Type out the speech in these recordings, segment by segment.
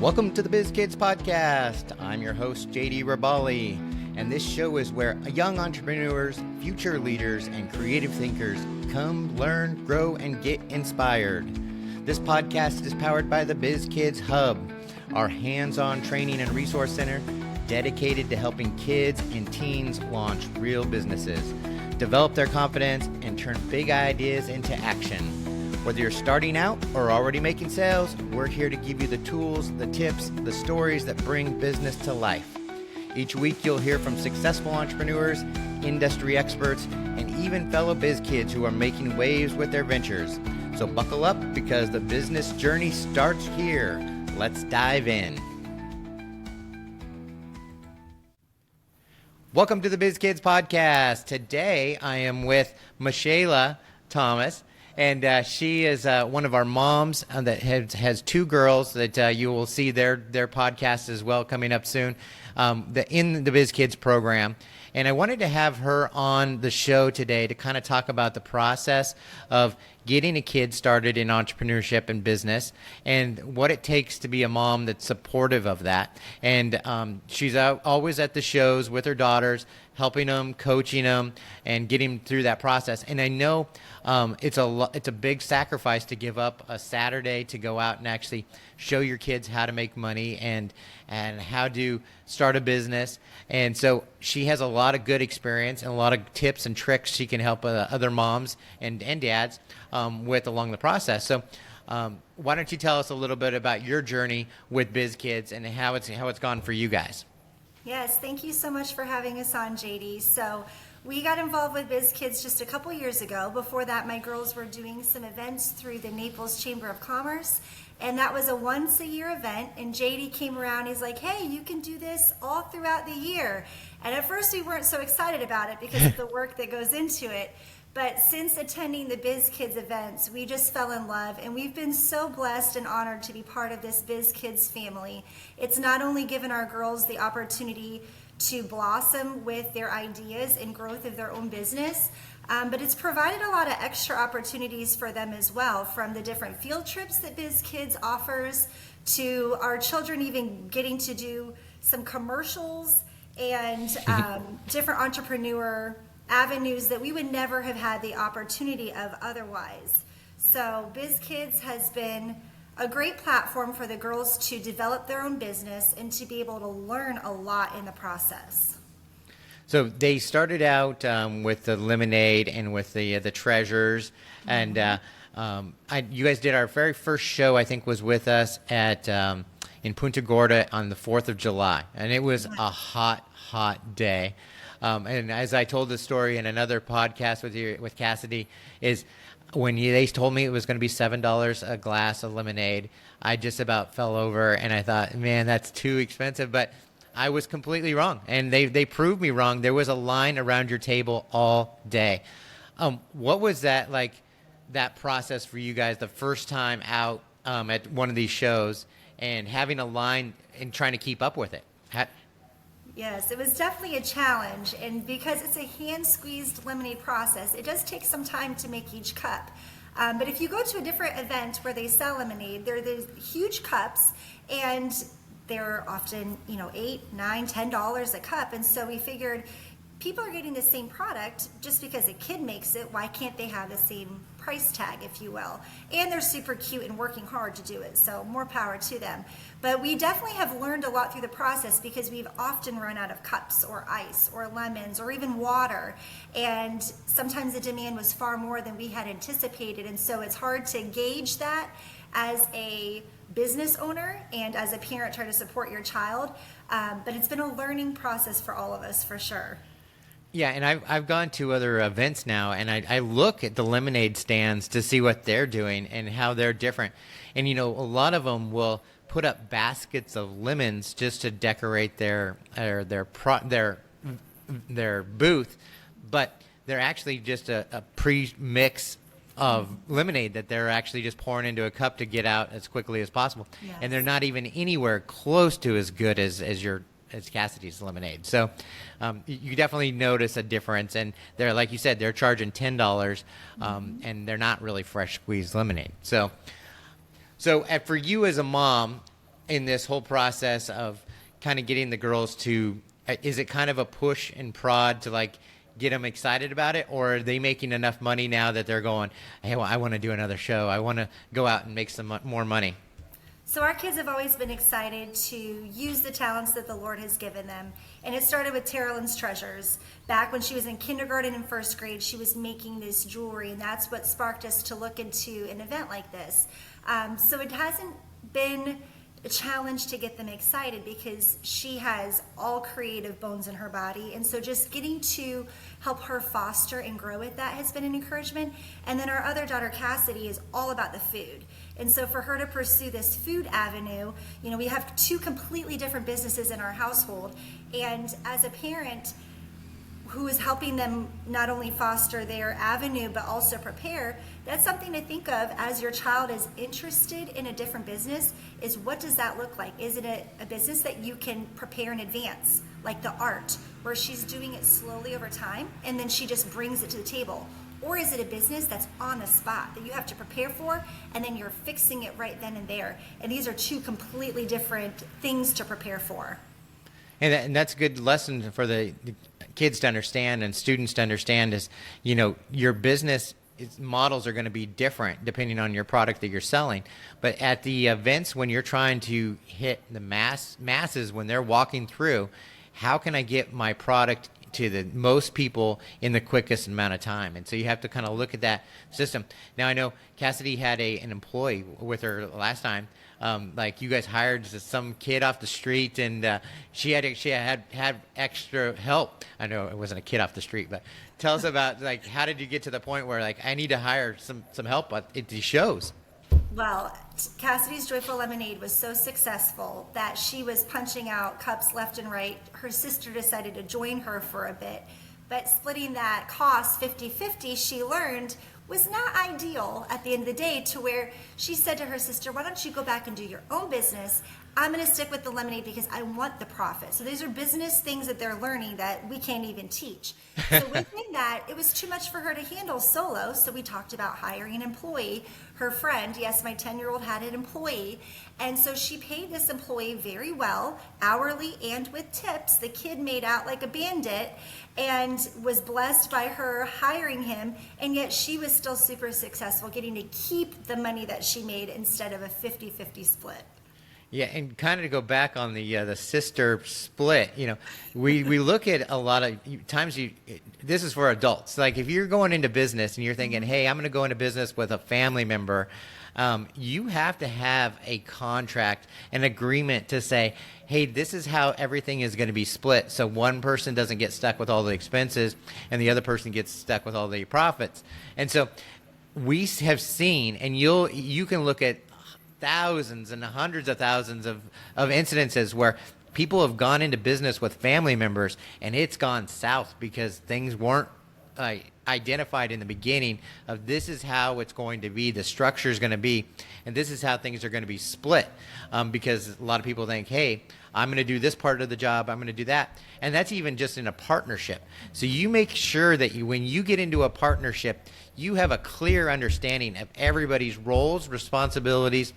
Welcome to the Biz Kidz Podcast. I'm your host, JD Rabali, and this show is where young entrepreneurs, future leaders, and creative thinkers come, learn, grow, and get inspired. This podcast is powered by the Biz Kidz Hub, our hands-on training and resource center dedicated to helping kids and teens launch real businesses, develop their confidence, and turn big ideas into action. Whether you're starting out or already making sales, we're here to give you the tools, the tips, the stories that bring business to life. Each week, you'll hear from successful entrepreneurs, industry experts, and even fellow biz kids who are making waves with their ventures. So buckle up because the business journey starts here. Let's dive in. Welcome to the Biz Kidz Podcast. Today, I am with Michaela Thomas. And she is one of our moms that has two girls that you will see their podcast as well coming up soon in the Biz Kidz program. And I wanted to have her on the show today to kind of talk about the process of getting a kid started in entrepreneurship and business and what it takes to be a mom that's supportive of that. And she's always at the shows with her daughters, helping them, coaching them, and getting through that process. And I know it's a big sacrifice to give up a Saturday to go out and actually show your kids how to make money and how to start a business. And so she has a lot of good experience and a lot of tips and tricks she can help other moms and dads with along the process. So why don't you tell us a little bit about your journey with Biz Kidz and how it's gone for you guys? Yes, thank you so much for having us on, JD. So we got involved with Biz Kidz just a couple years ago. Before that, my girls were doing some events through the Naples Chamber of Commerce, and that was a once-a-year event, and JD came around. He's like, hey, you can do this all throughout the year. And at first, we weren't so excited about it because of the work that goes into it. But since attending the Biz Kidz events, we just fell in love, and we've been so blessed and honored to be part of this Biz Kidz family. It's not only given our girls the opportunity to blossom with their ideas and growth of their own business, but it's provided a lot of extra opportunities for them as well, from the different field trips that Biz Kidz offers to our children even getting to do some commercials and different entrepreneur avenues that we would never have had the opportunity of otherwise. So Biz Kidz has been a great platform for the girls to develop their own business and to be able to learn a lot in the process. So they started out with the lemonade and with the treasures, and you guys did our very first show. I think was with us at in Punta Gorda on the 4th of July, and it was a hot day. And as I told the story in another podcast with Cassidy, is when they told me it was going to be $7 a glass of lemonade, I just about fell over, and I thought, man, that's too expensive. But I was completely wrong, and they proved me wrong. There was a line around your table all day. What was that like? That process for you guys the first time out at one of these shows and having a line and trying to keep up with it? Yes, it was definitely a challenge, and because it's a hand-squeezed lemonade process, it does take some time to make each cup. But if you go to a different event where they sell lemonade, they're these huge cups, and they're often, $8, $9, $10 a cup, and so we figured people are getting the same product just because a kid makes it. Why can't they have the same price tag, if you will? And they're super cute and working hard to do it, so more power to them. But we definitely have learned a lot through the process because we've often run out of cups or ice or lemons or even water. And sometimes the demand was far more than we had anticipated. And so it's hard to gauge that as a business owner and as a parent trying to support your child. But it's been a learning process for all of us, for sure. Yeah, and I've gone to other events now, and I look at the lemonade stands to see what they're doing and how they're different. And, a lot of them will put up baskets of lemons just to decorate their booth, but they're actually just a pre-mix of lemonade that they're actually just pouring into a cup to get out as quickly as possible. Yes. And they're not even anywhere close to as good as Cassidy's lemonade. So you definitely notice a difference. And they're, like you said, they're charging $10 and they're not really fresh squeezed lemonade. So for you as a mom, in this whole process of kind of getting the girls to, is it kind of a push and prod to like get them excited about it, or are they making enough money now that they're going, hey, well, I want to do another show, I want to go out and make some more money? So our kids have always been excited to use the talents that the Lord has given them. And it started with Terrell's Treasures. Back when she was in kindergarten and first grade, she was making this jewelry, and that's what sparked us to look into an event like this. So it hasn't been a challenge to get them excited because she has all creative bones in her body, and so just getting to help her foster and grow with that has been an encouragement. And then our other daughter Cassidy is all about the food, and so for her to pursue this food avenue, you know, we have two completely different businesses in our household, and as a parent who is helping them not only foster their avenue but also prepare, that's something to think of as your child is interested in a different business, is what does that look like? Is it a business that you can prepare in advance, like the art, where she's doing it slowly over time and then she just brings it to the table? Or is it a business that's on the spot that you have to prepare for and then you're fixing it right then and there? And these are two completely different things to prepare for. And that's a good lesson for the kids to understand and students to understand is, you know, your business models are going to be different depending on your product that you're selling. But at the events, when you're trying to hit the masses, when they're walking through, how can I get my product to the most people in the quickest amount of time? And so you have to kind of look at that system. Now, I know Cassidy had an employee with her last time. Like you guys hired some kid off the street, and she had extra help. I know it wasn't a kid off the street, but tell us about, like, how did you get to the point where, like, I need to hire some help at these shows? Well, Cassidy's Joyful Lemonade was so successful that she was punching out cups left and right. Her sister decided to join her for a bit, but splitting that cost 50-50, she learned, was not ideal at the end of the day, to where she said to her sister, why don't you go back and do your own business? I'm going to stick with the lemonade because I want the profit. So these are business things that they're learning that we can't even teach. So within that, it was too much for her to handle solo. So we talked about hiring an employee. Her friend, yes, my 10-year-old had an employee. And so she paid this employee very well, hourly and with tips. The kid made out like a bandit and was blessed by her hiring him. And yet she was still super successful, getting to keep the money that she made instead of a 50-50 split. Yeah, and kind of to go back on the sister split, you know, we look at a lot of times this is for adults. Like if you're going into business and you're thinking, hey, I'm going to go into business with a family member, you have to have a contract, an agreement to say, hey, this is how everything is going to be split. So one person doesn't get stuck with all the expenses and the other person gets stuck with all the profits. And so we have seen, and you can look at thousands and hundreds of thousands of incidences where people have gone into business with family members and it's gone south because things weren't identified in the beginning of this is how it's going to be, the structure is going to be, and this is how things are going to be split, because a lot of people think, hey, I'm going to do this part of the job, I'm going to do that, and that's even just in a partnership. So you make sure that when you get into a partnership, you have a clear understanding of everybody's roles, responsibilities,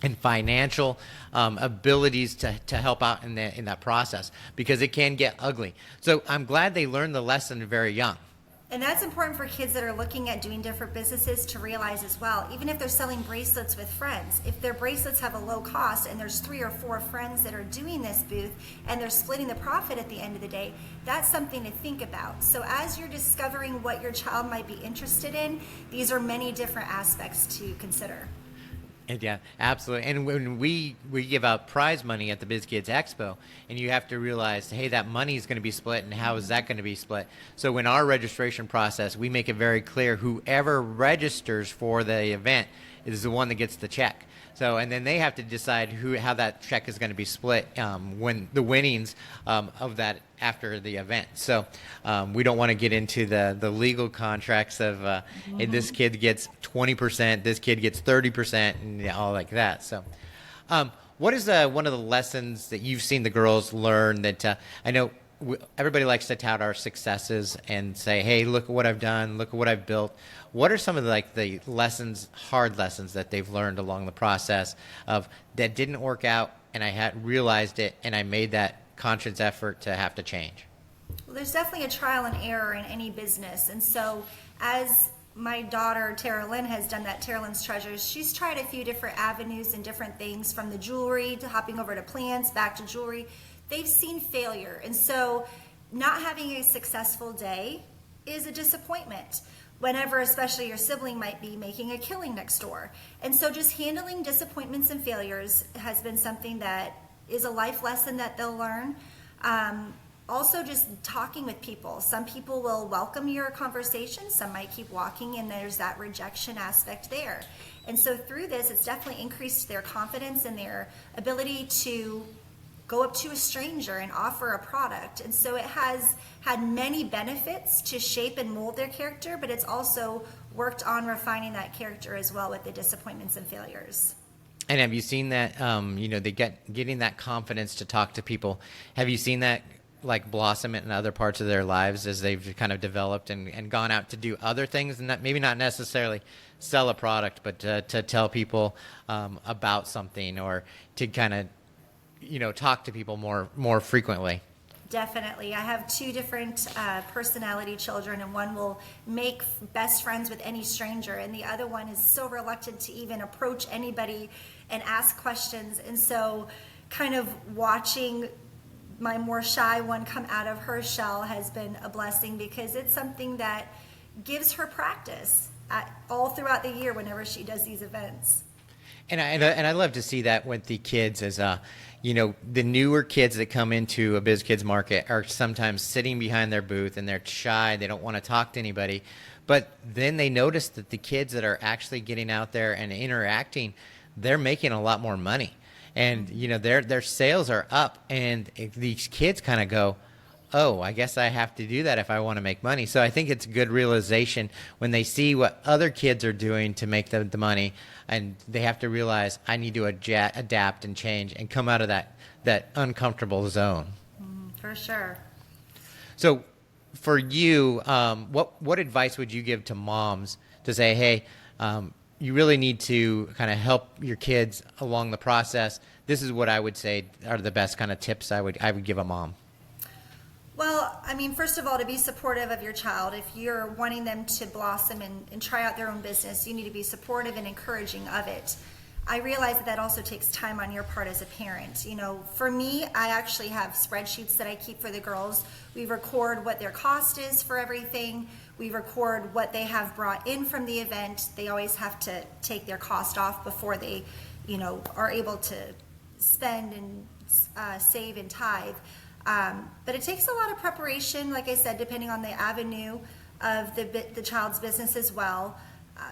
and financial abilities to help out in that process, because it can get ugly. So I'm glad they learned the lesson very young. And that's important for kids that are looking at doing different businesses to realize as well. Even if they're selling bracelets with friends, if their bracelets have a low cost and there's 3 or 4 friends that are doing this booth and they're splitting the profit at the end of the day, that's something to think about. So as you're discovering what your child might be interested in, these are many different aspects to consider. Yeah, absolutely. And when we give out prize money at the Biz Kidz Expo, and you have to realize, hey, that money is going to be split, and how is that going to be split? So in our registration process, we make it very clear whoever registers for the event is the one that gets the check. So, and then they have to decide how that check is going to be split when the winnings of that after the event. So we don't want to get into the legal contracts of hey, this kid gets 20%, this kid gets 30%, and all like that. So what is one of the lessons that you've seen the girls learn that I know everybody likes to tout our successes and say, hey, look at what I've done, look at what I've built. What are some of the lessons, hard lessons that they've learned along the process of that didn't work out, and I had realized it, and I made that conscious effort to have to change? Well, there's definitely a trial and error in any business. And so as my daughter, Tara Lynn, has done that, Tara Lynn's Treasures, she's tried a few different avenues and different things, from the jewelry to hopping over to plants, back to jewelry. They've seen failure. And so not having a successful day is a disappointment whenever, especially your sibling might be making a killing next door. And so just handling disappointments and failures has been something that is a life lesson that they'll learn. Also, just talking with people. Some people will welcome your conversation, some might keep walking, and there's that rejection aspect there. And so through this, it's definitely increased their confidence and their ability to go up to a stranger and offer a product. And so it has had many benefits to shape and mold their character, but it's also worked on refining that character as well with the disappointments and failures. And have you seen that, getting that confidence to talk to people, have you seen that like blossom in other parts of their lives as they've kind of developed and gone out to do other things, and maybe not necessarily sell a product, but to tell people about something, or to kind of, talk to people more frequently? Definitely. I have two different personality children, and one will make best friends with any stranger, and the other one is so reluctant to even approach anybody and ask questions. And so kind of watching my more shy one come out of her shell has been a blessing, because it's something that gives her practice all throughout the year whenever she does these events. And I love to see that with the kids, as the newer kids that come into a Biz Kidz market are sometimes sitting behind their booth and they're shy, they don't want to talk to anybody, but then they notice that the kids that are actually getting out there and interacting, they're making a lot more money. And, their sales are up, and these kids kind of go, oh, I guess I have to do that if I want to make money. So I think it's a good realization when they see what other kids are doing to make the money, and they have to realize, I need to adapt and change and come out of that uncomfortable zone. For sure. So for you, what advice would you give to moms to say, hey, you really need to kind of help your kids along the process? This is what I would say are the best kind of tips I would give a mom. Well, I mean, first of all, to be supportive of your child. If you're wanting them to blossom and try out their own business, you need to be supportive and encouraging of it. I realize that also takes time on your part as a parent. For me, I actually have spreadsheets that I keep for the girls. We record what their cost is for everything. We record what they have brought in from the event. They always have to take their cost off before they, are able to spend and save and tithe. But it takes a lot of preparation, like I said, depending on the avenue of the child's business as well.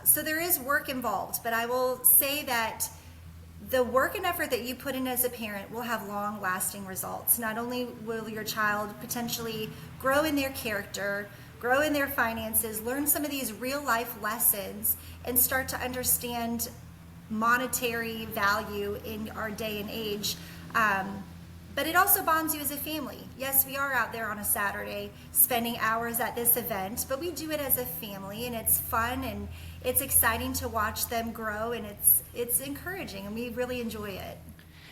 So there is work involved, but I will say that the work and effort that you put in as a parent will have long-lasting results. Not only will your child potentially grow in their character, grow in their finances, learn some of these real-life lessons, and start to understand monetary value in our day and age, but it also bonds you as a family. Yes, we are out there on a Saturday spending hours at this event, but we do it as a family, and it's fun and it's exciting to watch them grow, and it's encouraging, and we really enjoy it.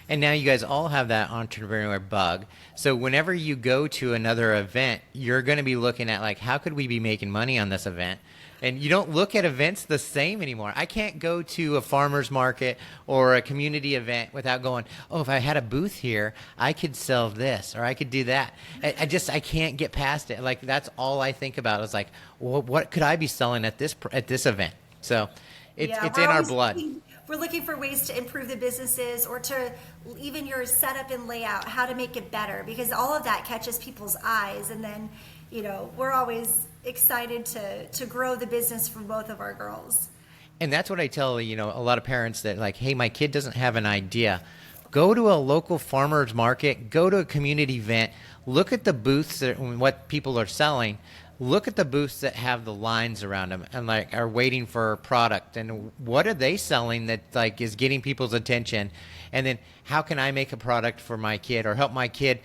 And now you guys all have that entrepreneur bug. So whenever you go to another event, you're going to be looking at, like, how could we be making money on this event? And you don't look at events the same anymore. I can't go to a farmer's market or a community event without going, oh, if I had a booth here, I could sell this or I could do that. I can't get past it. Like, that's all I think about is, like, well, what could I be selling at this event? So it's in our blood. We're looking for ways to improve the businesses, or to even your setup and layout, how to make it better, because all of that catches people's eyes. And then, we're always excited to grow the business for both of our girls. And that's what I tell, a lot of parents that, like, hey, my kid doesn't have an idea. Go to a local farmer's market, go to a community event, look at the booths and what people are selling. Look at the booths that have the lines around them and, like, are waiting for a product, and what are they selling that, like, is getting people's attention? And then how can I make a product for my kid or help my kid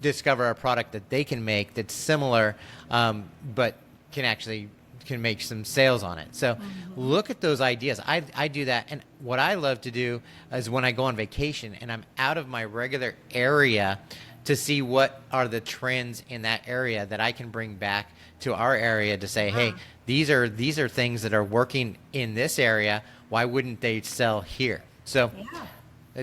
discover a product that they can make that's similar, but can make some sales on it. So look at those ideas. I do that. And what I love to do is when I go on vacation and I'm out of my regular area, to see what are the trends in that area that I can bring back to our area to say, hey, these are things that are working in this area. Why wouldn't they sell here? So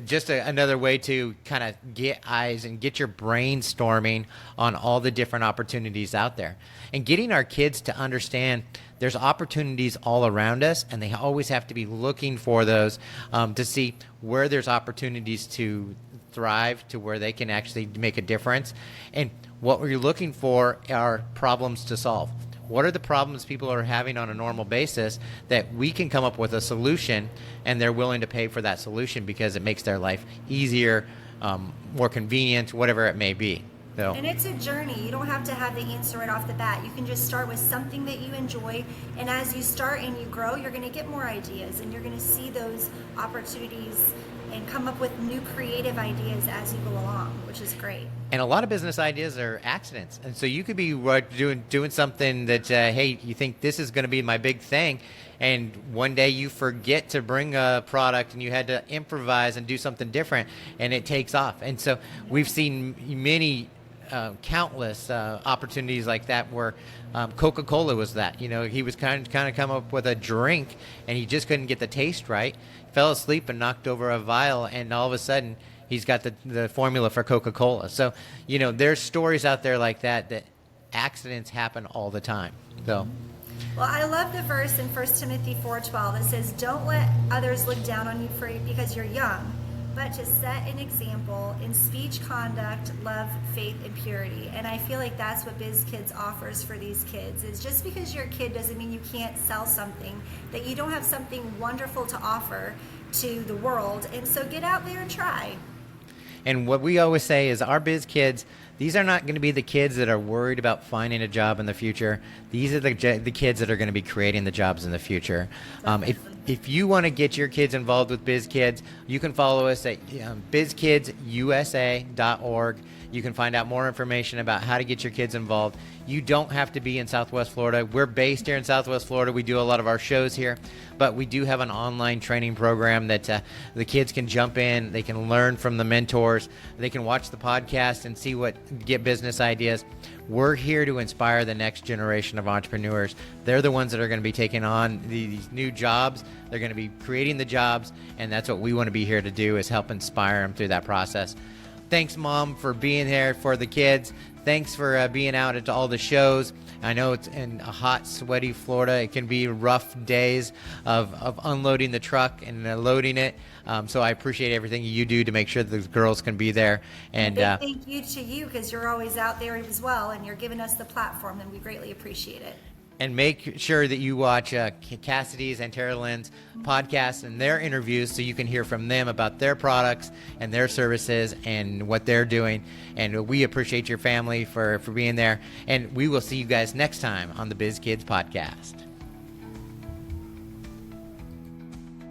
just another way to kind of get eyes and get your brainstorming on all the different opportunities out there. And getting our kids to understand there's opportunities all around us, and they always have to be looking for those to see where there's opportunities to thrive, to where they can actually make a difference. And what we're looking for are problems to solve. What are the problems people are having on a normal basis that we can come up with a solution, and they're willing to pay for that solution because it makes their life easier, more convenient, whatever it may be. So. And it's a journey. You don't have to have the answer right off the bat. You can just start with something that you enjoy, and as you start and you grow, you're going to get more ideas, and you're going to see those opportunities and come up with new creative ideas as you go along, which is great. And a lot of business ideas are accidents. And so you could be doing something that, hey, you think this is going to be my big thing, and one day you forget to bring a product and you had to improvise and do something different, and it takes off. And so we've seen many countless opportunities like that where Coca-Cola was that. You know, he was kind of come up with a drink, and he just couldn't get the taste right. Fell asleep and knocked over a vial, and all of a sudden he's got the formula for Coca-Cola. So, you know, there's stories out there like that accidents happen all the time. So. Well, I love the verse in 1 Timothy 4:12 that says, "Don't let others look down on you because you're young, but to set an example in speech, conduct, love, faith, and purity." And I feel like that's what Biz Kidz offers for these kids, is just because you're a kid doesn't mean you can't sell something, that you don't have something wonderful to offer to the world. And so get out there and try. And what we always say is our Biz Kids, these are not going to be the kids that are worried about finding a job in the future. These are the kids that are going to be creating the jobs in the future. If you want to get your kids involved with Biz Kids, you can follow us at bizkidsusa.org. You can find out more information about how to get your kids involved. You don't have to be in Southwest Florida. We're based here in Southwest Florida. We do a lot of our shows here, but we do have an online training program that the kids can jump in. They can learn from the mentors. They can watch the podcast and see get business ideas. We're here to inspire the next generation of entrepreneurs. They're the ones that are going to be taking on these new jobs. They're going to be creating the jobs, and that's what we want to be here to do, is help inspire them through that process. Thanks, Mom, for being here for the kids. Thanks for being out at all the shows. I know it's in a hot, sweaty Florida. It can be rough days of unloading the truck and loading it. So I appreciate everything you do to make sure that the girls can be there. And thank you to you, because you're always out there as well, and you're giving us the platform, and we greatly appreciate it. And make sure that you watch Cassidy's and Tara Lynn's podcasts and their interviews so you can hear from them about their products and their services and what they're doing. And we appreciate your family for being there. And we will see you guys next time on the Biz Kidz Podcast.